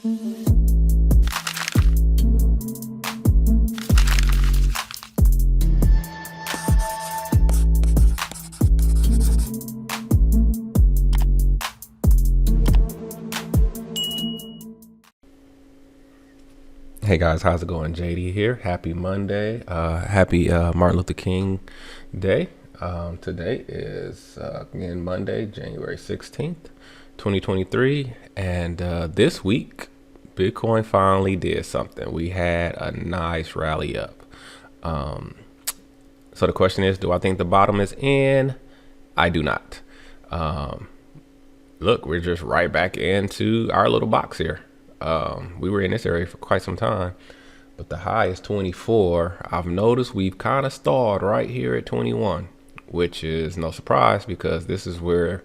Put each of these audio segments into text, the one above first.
Hey guys, how's it going? JD here. Happy Monday. Happy Martin Luther King Day. Today is again Monday, January 16th, 2023. And this week, Bitcoin finally did something. We had a nice rally up. So the question is, do I think the bottom is in? I do not. Look, we're just right back into our little box here. We were in this area for quite some time, but the high is 24. I've noticed we've kind of stalled right here at 21, which is no surprise because this is where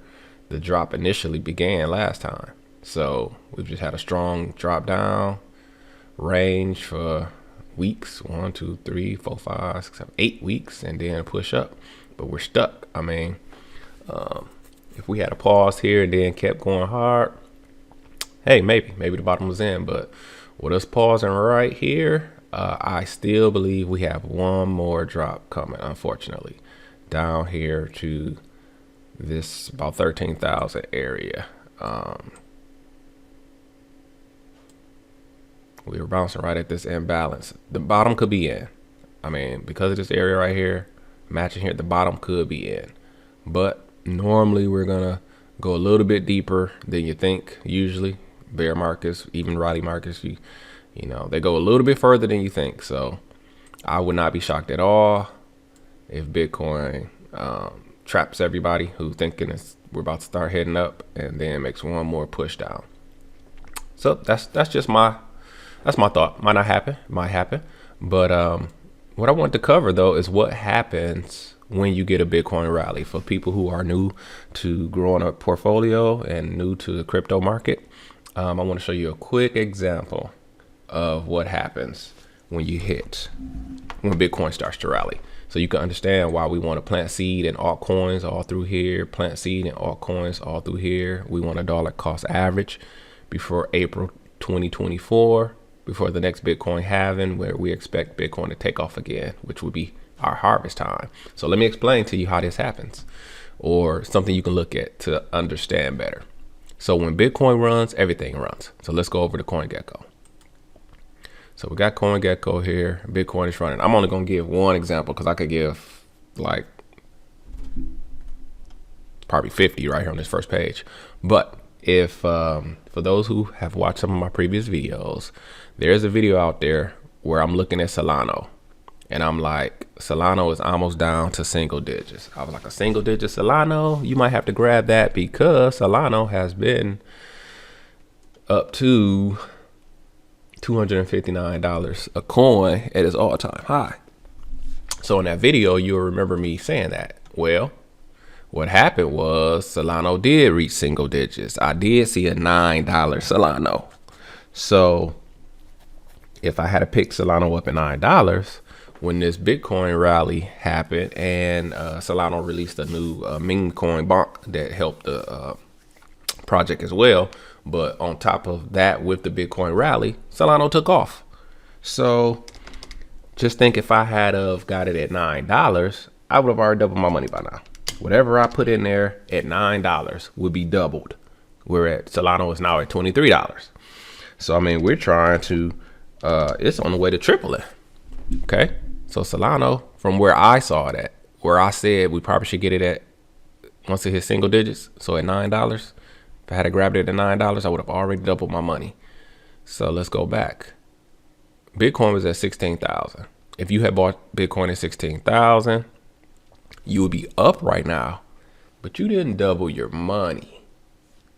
the drop initially began last time. So we've just had a strong drop down range for weeks, 1, 2, 3, 4, 5, 6, 7, 8 weeks, and then push up, but we're stuck. I mean, if we had a pause here and then kept going hard, hey, maybe the bottom was in, but with us pausing right here, I still believe we have one more drop coming, unfortunately, down here to this about 13,000 area. We were bouncing right at this imbalance. The bottom could be in. I mean, because of this area right here, matching here, the bottom could be in. But normally we're gonna go a little bit deeper than you think. Usually bear markets, even rally markets, you know, they go a little bit further than you think. So I would not be shocked at all if Bitcoin traps everybody who thinking we're about to start heading up and then makes one more push down. So that's just my thought. Might not happen, might happen. But what I want to cover though is what happens when you get a Bitcoin rally. For people who are new to growing a portfolio and new to the crypto market, I want to show you a quick example of what happens when Bitcoin starts to rally. So you can understand why we want to plant seed in altcoins all through here, plant seed in altcoins all through here. We want a dollar cost average before April 2024, before the next Bitcoin halving, where we expect Bitcoin to take off again, which would be our harvest time. So let me explain to you how this happens, or something you can look at to understand better. So when Bitcoin runs, everything runs. So let's go over to CoinGecko. So we got CoinGecko here. Bitcoin is running. I'm only going to give one example because I could give like probably 50 right here on this first page. But if for those who have watched some of my previous videos, there's a video out there where I'm looking at Solana. And I'm like, Solana is almost down to single digits. I was like, a single digit Solana, you might have to grab that because Solana has been up to $259 a coin at its all-time high. So in that video, you'll remember me saying that. Well, what happened was Solana did reach single digits. I did see a $9 Solana. So if I had to pick Solana up at $9, when this Bitcoin rally happened and Solana released a new meme coin bonk that helped the project as well. But on top of that, with the Bitcoin rally, Solana took off. So just think, if I had of got it at $9, I would have already doubled my money by now. Whatever I put in there at $9 would be doubled. We're at Solana is now at $23. So I mean, we're trying to it's on the way to tripling. Okay. So Solana, from where I saw it at, where I said we probably should get it at once it hits single digits, so at $9, if I had grabbed it at $9, I would have already doubled my money. So let's go back. Bitcoin was at 16,000. If you had bought Bitcoin at 16,000, you would be up right now, but you didn't double your money.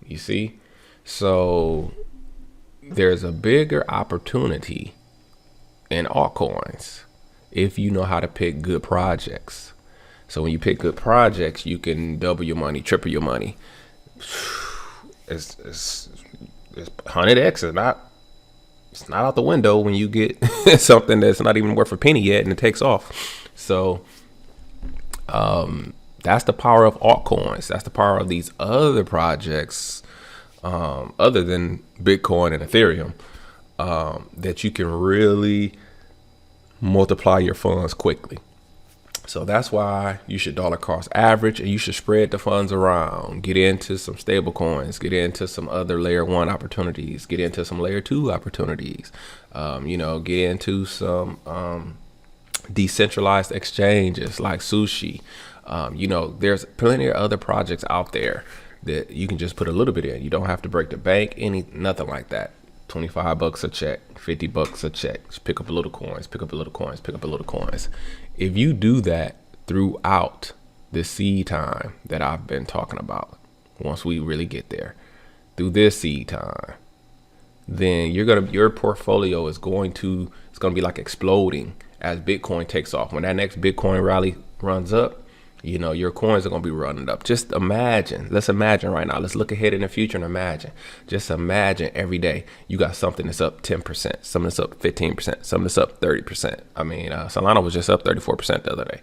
You see? So there's a bigger opportunity in altcoins if you know how to pick good projects. So when you pick good projects, you can double your money, triple your money. It's 100x. It's not out the window when you get something that's not even worth a penny yet and it takes off. So that's the power of altcoins. That's the power of these other projects other than Bitcoin and Ethereum, that you can really multiply your funds quickly. So that's why you should dollar cost average, and you should spread the funds around. Get into some stable coins, get into some other layer 1 opportunities, get into some layer 2 opportunities, get into some decentralized exchanges like Sushi. There's plenty of other projects out there that you can just put a little bit in. You don't have to break the bank, nothing like that. $25 a check, $50 a check. Just pick up a little coins, pick up a little coins, pick up a little coins. If you do that throughout the seed time that I've been talking about, once we really get there, through this seed time, then your portfolio is going to be like exploding as Bitcoin takes off. When that next Bitcoin rally runs up, your coins are going to be running up. Just imagine. Let's imagine right now. Let's look ahead in the future and imagine. Just imagine every day you got something that's up 10%, something that's up 15%, something that's up 30%. I mean, Solana was just up 34% the other day.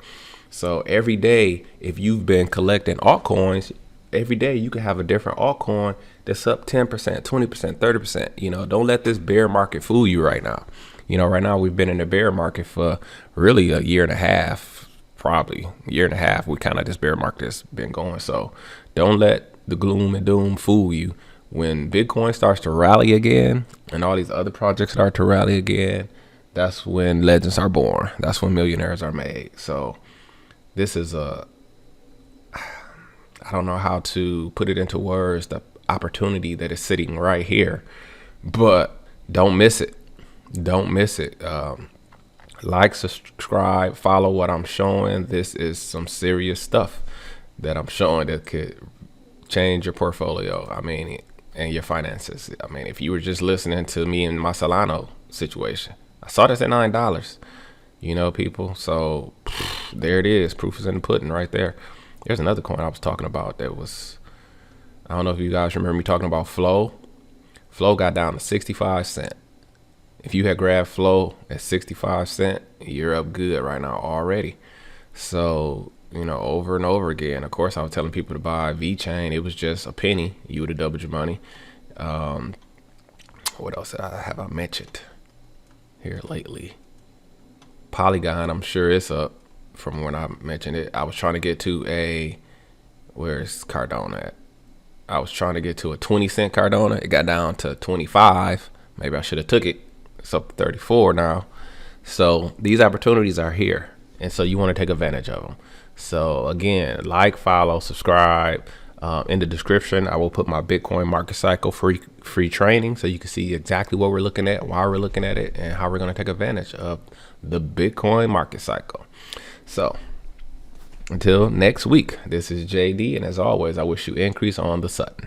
So every day, if you've been collecting altcoins, every day you can have a different altcoin that's up 10%, 20%, 30%. Don't let this bear market fool you right now. Right now we've been in the bear market for really a year and a half. Probably a year and a half. This bear market has been going. So don't let the gloom and doom fool you. When Bitcoin starts to rally again and all these other projects start to rally again, that's when legends are born. That's when millionaires are made. So this is I don't know how to put it into words, the opportunity that is sitting right here, but don't miss it. Don't miss it. Like, subscribe, follow what I'm showing. This is some serious stuff that I'm showing that could change your portfolio. And your finances. If you were just listening to me in my Solana situation, I saw this at $9, people. So there it is. Proof is in the pudding right there. There's another coin I was talking about that was, I don't know if you guys remember me talking about Flow. Flow got down to 65 cents. If you had grabbed Flow at 65 cents, you're up good right now already. So, over and over again, of course, I was telling people to buy VeChain. It was just a penny. You would have doubled your money. What else have I mentioned here lately? Polygon, I'm sure it's up from when I mentioned it. I was trying to get to where's Cardano at? I was trying to get to a 20-cent Cardano. It got down to 25. Maybe I should have took it. It's up to 34 now. So these opportunities are here, and so you want to take advantage of them. So again, like, follow, subscribe. In the description, I will put my Bitcoin market cycle free training, so you can see exactly what we're looking at, why we're looking at it, and how we're going to take advantage of the Bitcoin market cycle. So until next week, this is JD, and as always, I wish you increase on the Sutton.